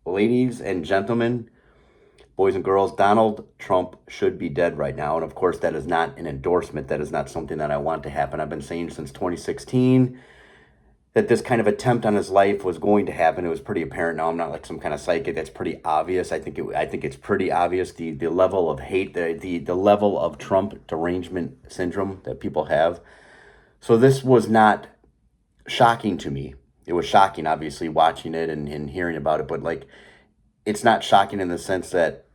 ladies and gentlemen, boys and girls, Donald Trump should be dead right now. And of course, that is not an endorsement. That is not something that I want to happen. I've been saying since 2016 that this kind of attempt on his life was going to happen. It was pretty apparent. Now I'm not like some kind of psychic. That's pretty obvious. I think it's pretty obvious the level of hate, the level of Trump derangement syndrome that people have. So this was not shocking to me. It was shocking, obviously, watching it and hearing about it, but like it's not shocking in the sense that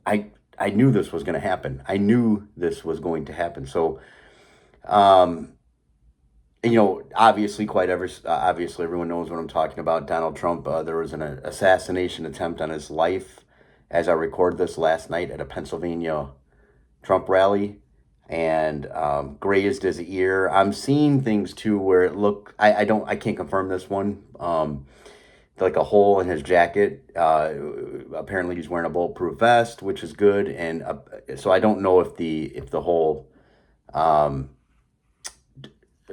I knew this was going to happen. I knew this was going to happen. So um, obviously, obviously, everyone knows what I'm talking about. Donald Trump. There was an assassination attempt on his life as I record this last night at a Pennsylvania Trump rally, and grazed his ear. I'm seeing things too where it look. I can't confirm this one. Like a hole in his jacket. Apparently, he's wearing a bulletproof vest, which is good, and so I don't know if the whole um,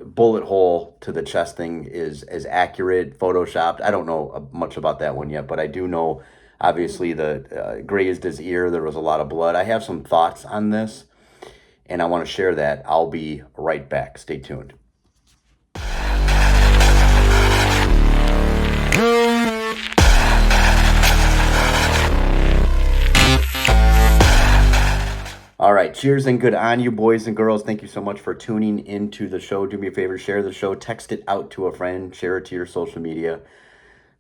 bullet hole to the chest thing is accurate, photoshopped. I don't know much about that one yet, but I do know obviously the grazed his ear. There was a lot of blood. I have some thoughts on this, and I want to share that. I'll be right back. Stay tuned. All right, cheers and good on you, boys and girls. Thank you so much for tuning into the show. Do me a favor, share the show, text it out to a friend, share it to your social media.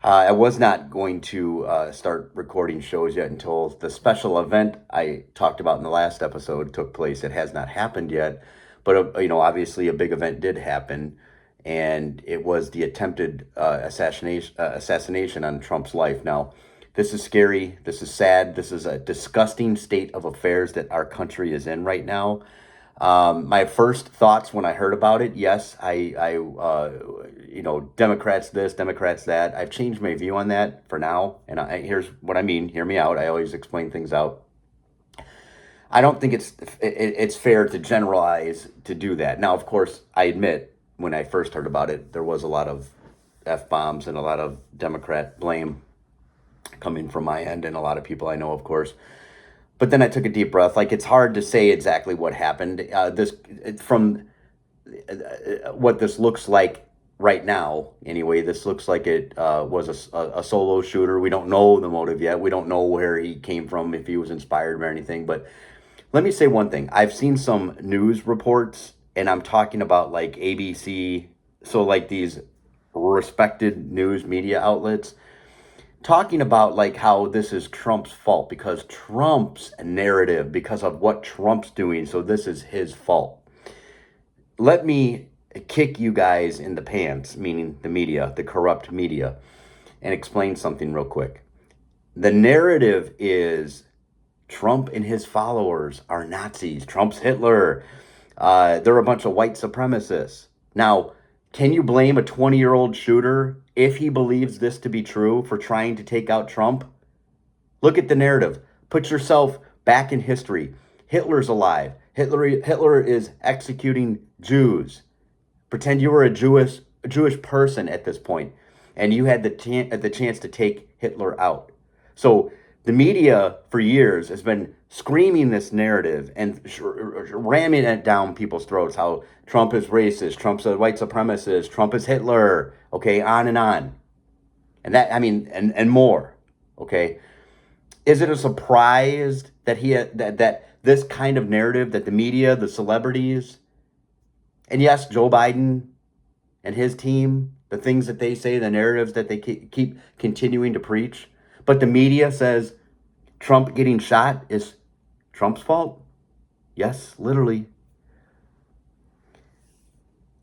I was not going to start recording shows yet until the special event I talked about in the last episode took place. It has not happened yet, but obviously a big event did happen, and it was the attempted assassination on Trump's life. Now, this is scary. This is sad. This is a disgusting state of affairs that our country is in right now. My first thoughts when I heard about it, yes, Democrats this, Democrats that. I've changed my view on that for now, and here's what I mean. Hear me out. I always explain things out. I don't think it's fair to generalize to do that. Now, of course, I admit when I first heard about it, there was a lot of F-bombs and a lot of Democrat blame coming from my end and a lot of people I know, of course. But then I took a deep breath. Like, it's hard to say exactly what happened. From what this looks like right now, anyway, this looks like it was a solo shooter. We don't know the motive yet. We don't know where he came from, if he was inspired or anything. But let me say one thing. I've seen some news reports, and I'm talking about like ABC, so like these respected news media outlets, talking about like how this is Trump's fault because Trump's narrative, because of what Trump's doing, so this is his fault. Let me kick you guys in the pants, meaning the media, the corrupt media, and explain something real quick. The narrative is Trump and his followers are Nazis. Trump's Hitler. They're a bunch of white supremacists. Now, can you blame a 20-year-old shooter, if he believes this to be true, for trying to take out Trump? Look at the narrative. Put yourself back in history. Hitler's alive. Hitler is executing Jews. Pretend you were a Jewish person at this point, and you had the chance to take Hitler out. So the media for years has been screaming this narrative and ramming it down people's throats, how Trump is racist, Trump's a white supremacist, Trump is Hitler, okay, on and on. And that, I mean, and more, okay? Is it a surprise that that this kind of narrative, that the media, the celebrities, and yes, Joe Biden and his team, the things that they say, the narratives that they keep continuing to preach, but the media says Trump getting shot is Trump's fault? Yes, literally.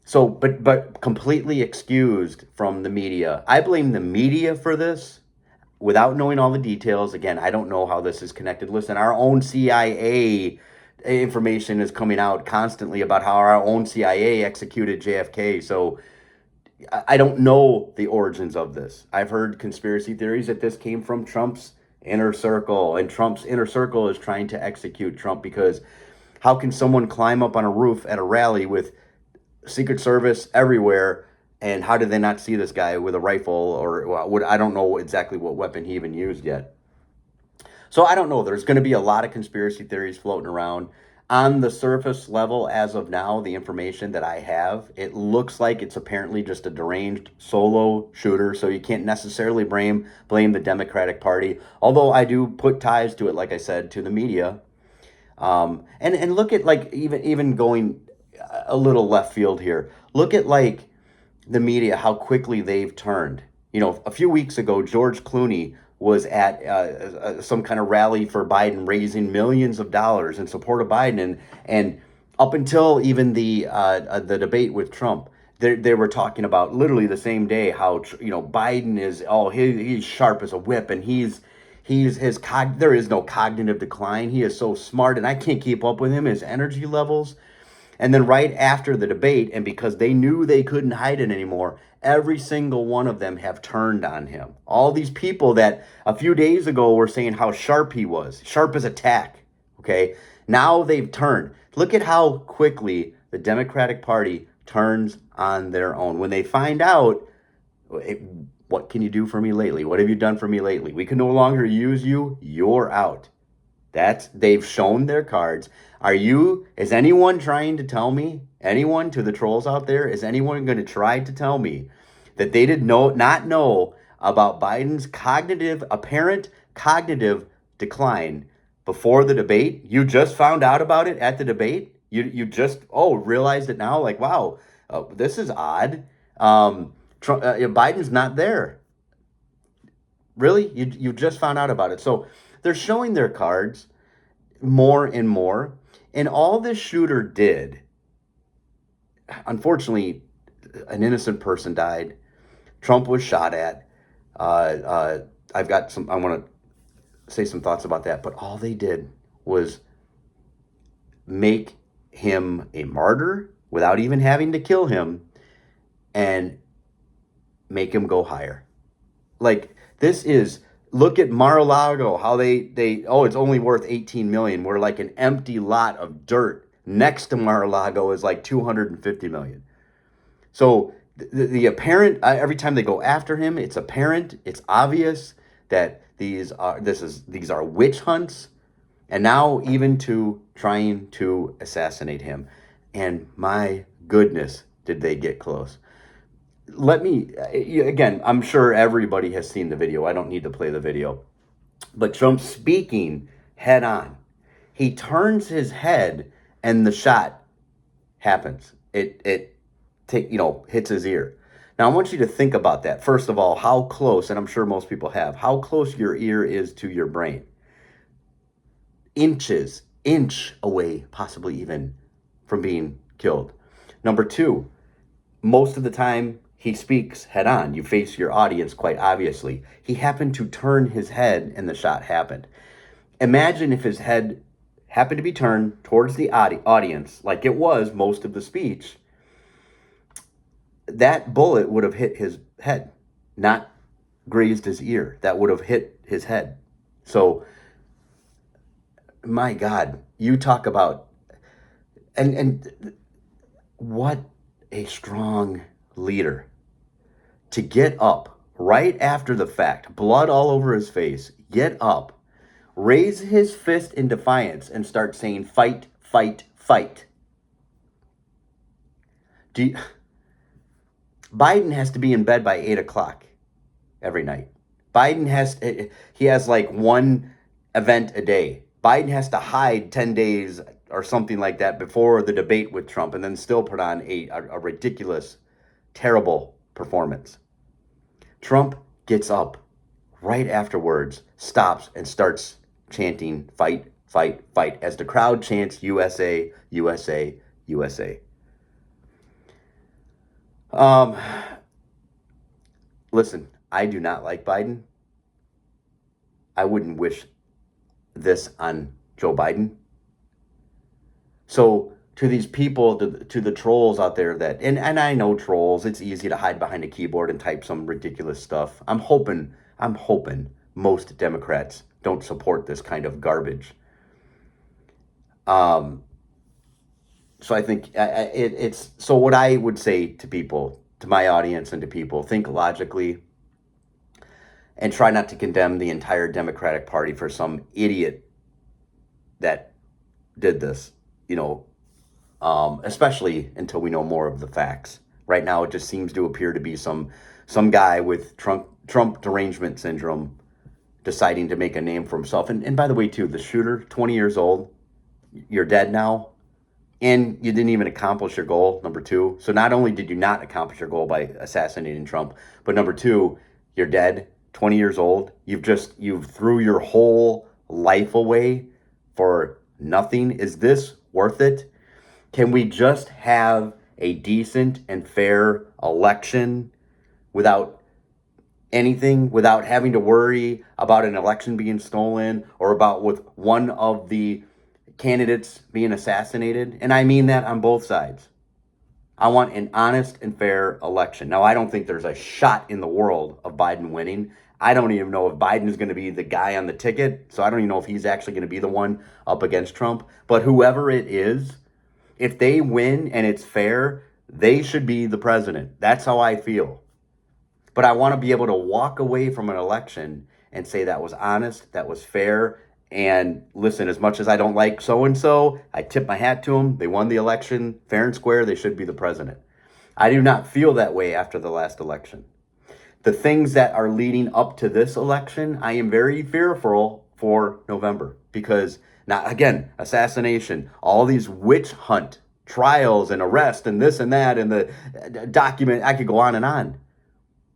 So, but completely excused from the media. I blame the media for this without knowing all the details. Again, I don't know how this is connected. Listen, our own CIA information is coming out constantly about how our own CIA executed JFK. So I don't know the origins of this. I've heard conspiracy theories that this came from Trump's inner circle, and Trump's inner circle is trying to execute Trump, because how can someone climb up on a roof at a rally with Secret Service everywhere And how did they not see this guy with a rifle or what? I don't know exactly what weapon he even used yet. So I don't know. There's going to be a lot of conspiracy theories floating around. On the surface level, as of now, the information that I have, it looks like it's apparently just a deranged solo shooter. So you can't necessarily blame the Democratic Party. Although I do put ties to it, like I said, to the media. And look at like even going a little left field here. Look at like the media, how quickly they've turned. You know, a few weeks ago, George Clooney was at some kind of rally for Biden, raising millions of dollars in support of Biden, and up until even the debate with Trump, they were talking about literally the same day how Biden is he's sharp as a whip, and there is no cognitive decline. He is so smart, and I can't keep up with him. His energy levels. And then right after the debate, and because they knew they couldn't hide it anymore, every single one of them have turned on him. All these people that a few days ago were saying how sharp he was, sharp as a tack, okay? Now they've turned. Look at how quickly the Democratic Party turns on their own. When they find out, what can you do for me lately? What have you done for me lately? We can no longer use you. You're out. They've shown their cards. Is anyone trying to tell me, anyone to the trolls out there, is anyone going to try to tell me that they did not know about Biden's apparent cognitive decline before the debate? You just found out about it at the debate? You just, realized it now? Like, wow, this is odd. Biden's not there. Really? You just found out about it. So they're showing their cards more and more. And all this shooter did, unfortunately, an innocent person died. Trump was shot at. I want to say some thoughts about that. But all they did was make him a martyr without even having to kill him and make him go higher. Like, look at Mar-a-Lago, how it's only worth 18 million, where like an empty lot of dirt next to Mar-a-Lago is like 250 million. So the apparent, every time they go after him, it's apparent, it's obvious that these are witch hunts, and now even to trying to assassinate him. And my goodness, did they get close. Again, I'm sure everybody has seen the video. I don't need to play the video. But Trump speaking head on. He turns his head and the shot happens. It hits his ear. Now I want you to think about that. First of all, how close, and I'm sure most people have, how close your ear is to your brain. Inch away, possibly even from being killed. Number two, most of the time he speaks head on. You face your audience quite obviously. He happened to turn his head and the shot happened. Imagine if his head happened to be turned towards the audience, like it was most of the speech. That bullet would have hit his head, not grazed his ear. That would have hit his head. So, my God, you talk about, and what a strong leader to get up right after the fact, blood all over his face, get up, raise his fist in defiance, and start saying, fight, fight, fight. Biden has to be in bed by 8 o'clock every night. He has like one event a day. Biden has to hide 10 days or something like that before the debate with Trump, and then still put on a ridiculous, terrible performance. Trump gets up right afterwards, stops, and starts chanting, fight, fight, fight, as the crowd chants, USA, USA, USA. Listen, I do not like Biden. I wouldn't wish this on Joe Biden. So to these people, to the trolls out there and I know trolls, it's easy to hide behind a keyboard and type some ridiculous stuff. I'm hoping most Democrats don't support this kind of garbage. So I think so what I would say to people to my audience and to people, think logically and try not to condemn the entire Democratic Party for some idiot that did this, you know, especially until we know more of the facts. Right now, it just seems to appear to be some guy with Trump derangement syndrome deciding to make a name for himself. And by the way, too, the shooter, 20 years old, you're dead now, and you didn't even accomplish your goal, number two. So not only did you not accomplish your goal by assassinating Trump, but number two, you're dead, 20 years old. You've threw your whole life away for nothing. Is this worth it? Can we just have a decent and fair election without anything, without having to worry about an election being stolen or about with one of the candidates being assassinated? And I mean that on both sides. I want an honest and fair election. Now, I don't think there's a shot in the world of Biden winning. I don't even know if Biden is going to be the guy on the ticket. So I don't even know if he's actually going to be the one up against Trump. But whoever it is, if they win and it's fair, they should be the president. That's how I feel. But I want to be able to walk away from an election and say that was honest, that was fair. And listen, as much as I don't like so-and-so, I tip my hat to them. They won the election fair and square. They should be the president. I do not feel that way after the last election. The things that are leading up to this election, I am very fearful for November because, now again, assassination, all these witch hunt trials and arrest and this and that and the document, I could go on and on.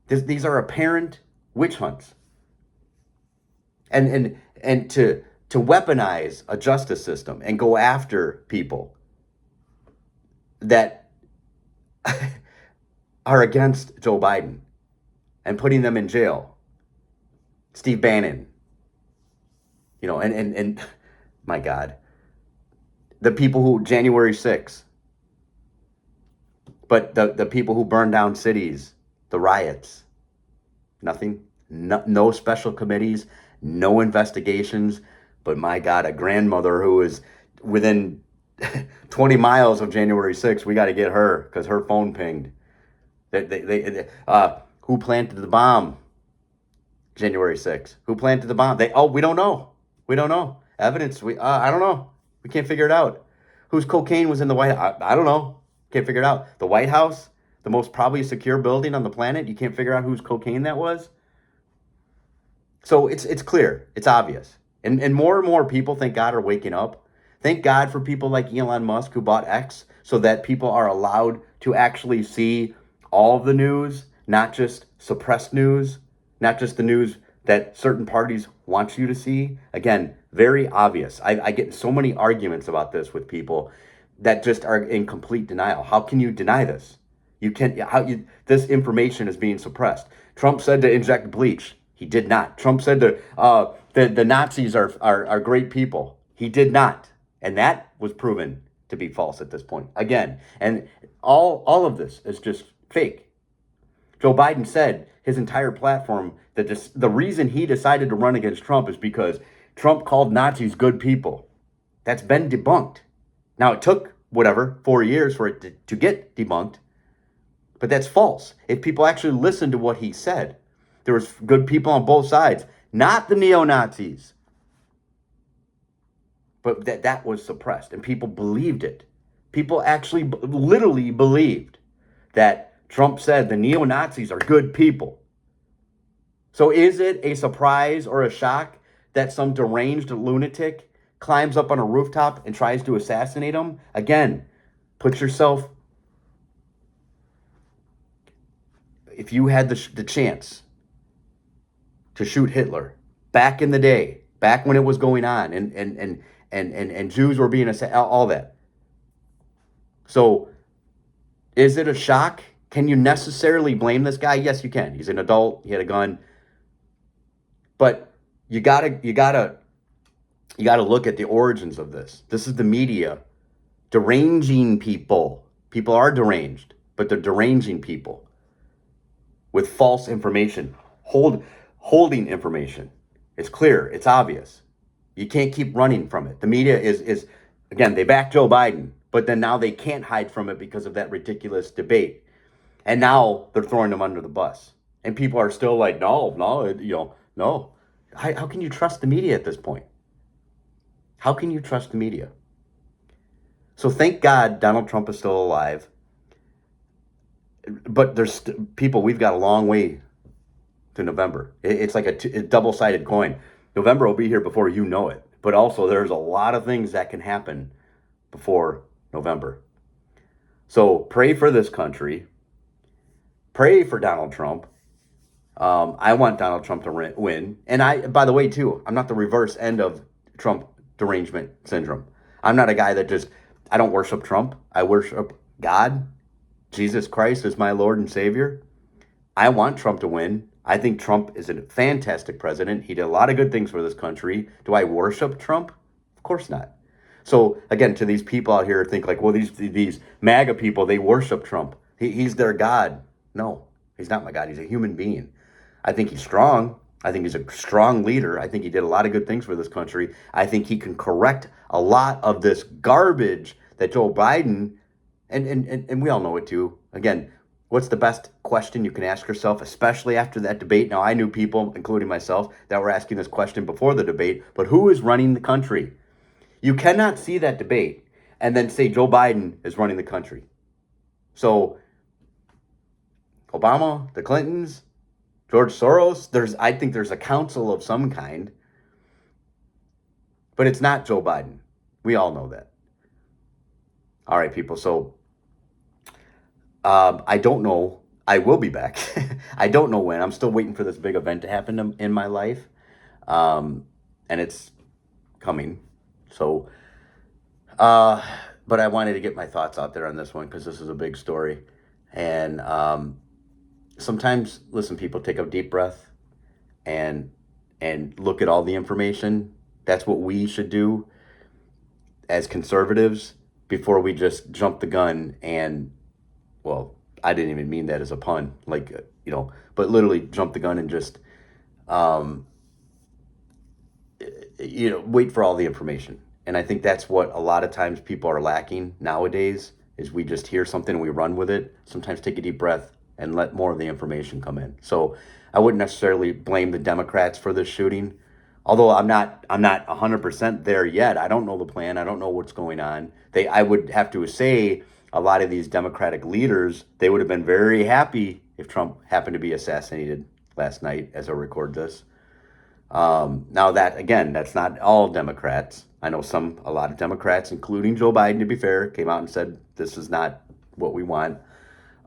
These are apparent witch hunts. And to weaponize a justice system and go after people that are against Joe Biden and putting them in jail. Steve Bannon, you know, and my God, the people who January 6th, but the people who burned down cities, the riots, nothing, no special committees, no investigations. But my God, a grandmother who is within 20 miles of January 6th, we got to get her because her phone pinged. Who planted the bomb? January 6th. Who planted the bomb? We don't know. We don't know. Evidence. I don't know. We can't figure it out. Whose cocaine was in the White House? I don't know. Can't figure it out. The White House, the most probably secure building on the planet. You can't figure out whose cocaine that was. So it's clear. It's obvious. And more and more people, thank God, are waking up. Thank God for people like Elon Musk who bought X so that people are allowed to actually see all of the news, not just suppressed news, not just the news that certain parties want you to see. Again, very obvious. I get so many arguments about this with people that just are in complete denial. How can you deny this? You can't. This information is being suppressed. Trump said to inject bleach. He did not. Trump said the Nazis are great people. He did not. And that was proven to be false at this point. Again, and all of this is just fake. Joe Biden said his entire platform that the reason he decided to run against Trump is because Trump called Nazis good people. That's been debunked. Now, it took, 4 years for it to get debunked. But that's false. If people actually listened to what he said, there was good people on both sides, not the neo-Nazis. But that was suppressed, and people believed it. People actually literally believed that Trump said the neo-Nazis are good people. So is it a surprise or a shock that some deranged lunatic climbs up on a rooftop and tries to assassinate him? Again, put yourself, if you had the chance to shoot Hitler back in the day, back when it was going on, and Jews were being assassinated, all that. So is it a shock? Can you necessarily blame this guy? Yes, you can. He's an adult. He had a gun. But you gotta look at the origins of this. This is the media deranging people. People are deranged, but they're deranging people with false information, holding information. It's clear. It's obvious. You can't keep running from it. The media is again, they back Joe Biden, but then now they can't hide from it because of that ridiculous debate. And now they're throwing them under the bus. And people are still like, no, no, no. How can you trust the media at this point? How can you trust the media? So thank God Donald Trump is still alive. But there's people, we've got a long way to November. It's like a double-sided coin. November will be here before you know it. But also, there's a lot of things that can happen before November. So pray for this country. Pray for Donald Trump. I want Donald Trump to win. And by the way, too, I'm not the reverse end of Trump derangement syndrome. I'm not a guy that I don't worship Trump. I worship God. Jesus Christ is my Lord and Savior. I want Trump to win. I think Trump is a fantastic president. He did a lot of good things for this country. Do I worship Trump? Of course not. So again, to these people out here think like, well, these MAGA people, they worship Trump. He's their God. No, he's not my God. He's a human being. I think he's strong. I think he's a strong leader. I think he did a lot of good things for this country. I think he can correct a lot of this garbage that Joe Biden, and we all know it too. Again, what's the best question you can ask yourself, especially after that debate? Now, I knew people, including myself, that were asking this question before the debate, but who is running the country? You cannot see that debate and then say Joe Biden is running the country. So Obama, the Clintons, George Soros, I think there's a council of some kind, but it's not Joe Biden. We all know that. All right, people. So I don't know. I will be back. I don't know when. I'm still waiting for this big event to happen in my life, and it's coming. So, but I wanted to get my thoughts out there on this one because this is a big story, and sometimes, listen, people, take a deep breath and look at all the information. That's what we should do as conservatives before we just jump the gun and, well, I didn't even mean that as a pun, like, but literally jump the gun and just, wait for all the information. And I think that's what a lot of times people are lacking nowadays is we just hear something and we run with it. Sometimes take a deep breath and let more of the information come in. So I wouldn't necessarily blame the Democrats for this shooting, although I'm not 100% there yet. I don't know the plan. I don't know what's going on. I would have to say a lot of these Democratic leaders, they would have been very happy if Trump happened to be assassinated last night as I record this. Now that, again, that's not all Democrats. I know a lot of Democrats, including Joe Biden, to be fair, came out and said, this is not what we want.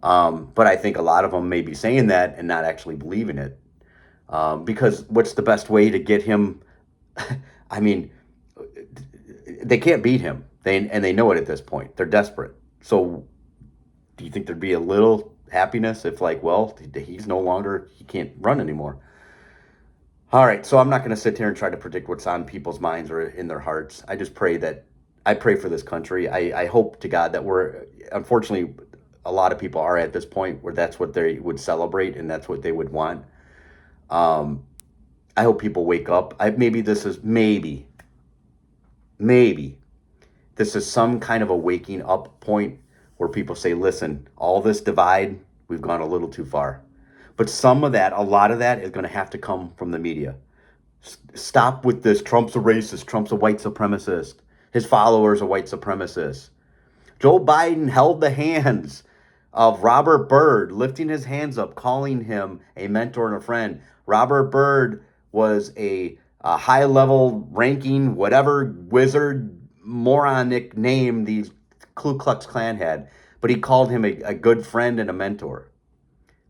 But I think a lot of them may be saying that and not actually believing it. Because what's the best way to get him? I mean, they can't beat him. They know it at this point. They're desperate. So do you think there'd be a little happiness if, like, well, he can't run anymore? All right, so I'm not going to sit here and try to predict what's on people's minds or in their hearts. I pray for this country. I hope to God that unfortunately, a lot of people are at this point where that's what they would celebrate and that's what they would want. I hope people wake up. Maybe this is some kind of a waking up point where people say, listen, all this divide, we've gone a little too far. But a lot of that is going to have to come from the media. Stop with this. Trump's a racist. Trump's a white supremacist. His followers are white supremacists. Joe Biden held the hands of Robert Byrd, lifting his hands up, calling him a mentor and a friend. Robert Byrd was a high-level ranking, whatever wizard, moronic name these Ku Klux Klan had, but he called him a good friend and a mentor.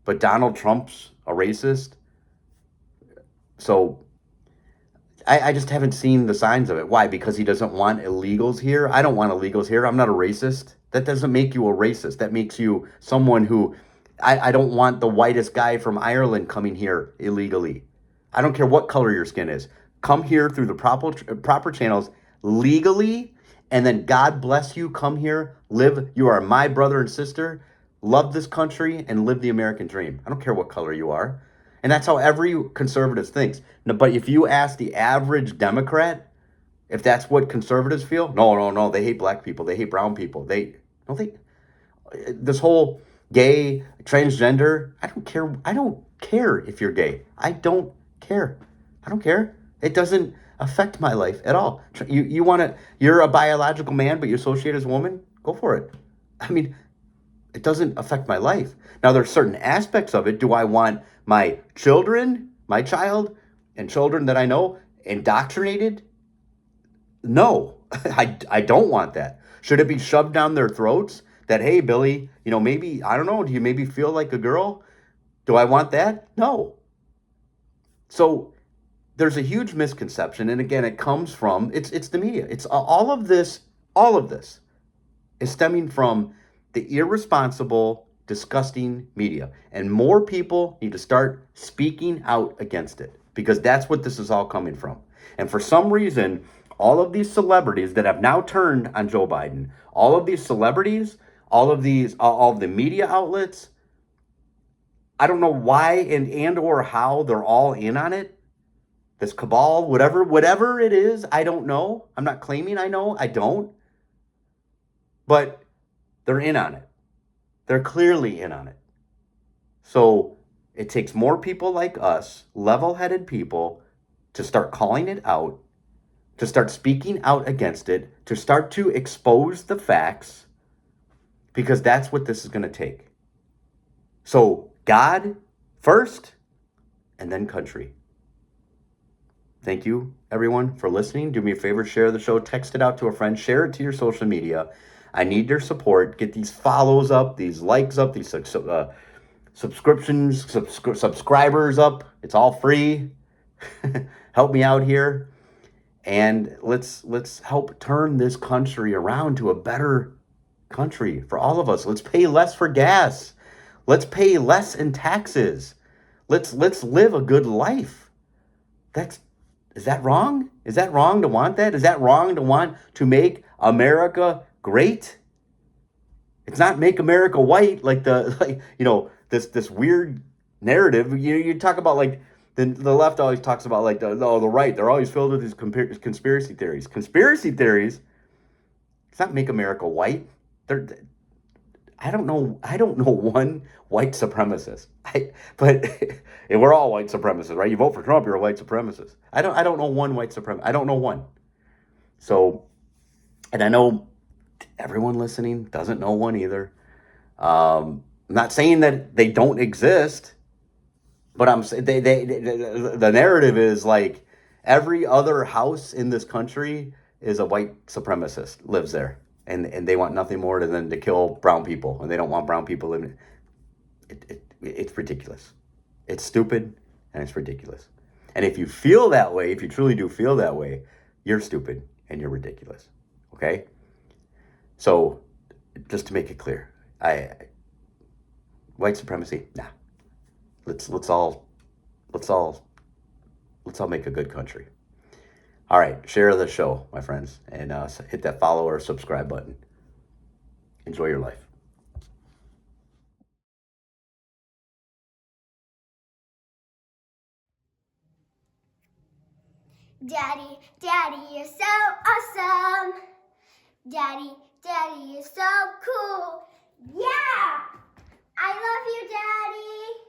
But Donald Trump's a racist. So I just haven't seen the signs of it. Why? Because he doesn't want illegals here? I don't want illegals here. I'm not a racist. That doesn't make you a racist. That makes you someone who... I don't want the whitest guy from Ireland coming here illegally. I don't care what color your skin is. Come here through the proper channels legally, and then God bless you. Come here, live. You are my brother and sister. Love this country and live the American dream. I don't care what color you are. And that's how every conservative thinks. But if you ask the average Democrat if that's what conservatives feel, no, they hate black people. They hate brown people. This whole gay, transgender. I don't care. I don't care if you're gay. I don't care. I don't care. It doesn't affect my life at all. You want to, you're a biological man, but you associate as a woman? Go for it. I mean, it doesn't affect my life. Now, there's certain aspects of it. Do I want my children, my child, and children that I know indoctrinated? No, I don't want that. Should it be shoved down their throats that, hey, Billy, maybe, I don't know, do you maybe feel like a girl? Do I want that? No. So there's a huge misconception. And again, it comes from, it's the media. It's all of this is stemming from the irresponsible, disgusting media. And more people need to start speaking out against it because that's what this is all coming from. And for some reason, all of these celebrities that have now turned on Joe Biden, all of these celebrities, all of the media outlets, I don't know why and or how they're all in on it. This cabal, whatever it is, I don't know. I'm not claiming I know. I don't. But they're in on it. They're clearly in on it. So it takes more people like us, level-headed people, to start calling it out, to start speaking out against it, to start to expose the facts, because that's what this is going to take. So God first, and then country. Thank you, everyone, for listening. Do me a favor, share the show, text it out to a friend, share it to your social media. I need your support. Get these follows up, these likes up, these subscriptions, subscribers up. It's all free. Help me out here. And let's help turn this country around to a better country for all of us. Let's pay less for gas. Let's pay less in taxes. Let's live a good life. Is that wrong? Is that wrong to want that? Is that wrong to want to make America great? It's not make America white like this weird narrative. You talk about like the left always talks about like the right. They're always filled with these conspiracy theories. Conspiracy theories. It's not make America white. I don't know one white supremacist. But and we're all white supremacists, right? You vote for Trump, you're a white supremacist. I don't know one white supremacist. I don't know one. So, and I know everyone listening doesn't know one either. I'm not saying that they don't exist, but I'm saying the narrative is like every other house in this country is a white supremacist lives there. And they want nothing more than to kill brown people, and they don't want brown people living. It's ridiculous. It's stupid, and it's ridiculous. And if you feel that way, if you truly do feel that way, you're stupid and you're ridiculous. Okay? So, just to make it clear, white supremacy, nah. Let's all make a good country. All right, share the show, my friends, and hit that follow or subscribe button. Enjoy your life. Daddy, Daddy, you're so awesome. Daddy, Daddy, you're so cool. Yeah! I love you, Daddy.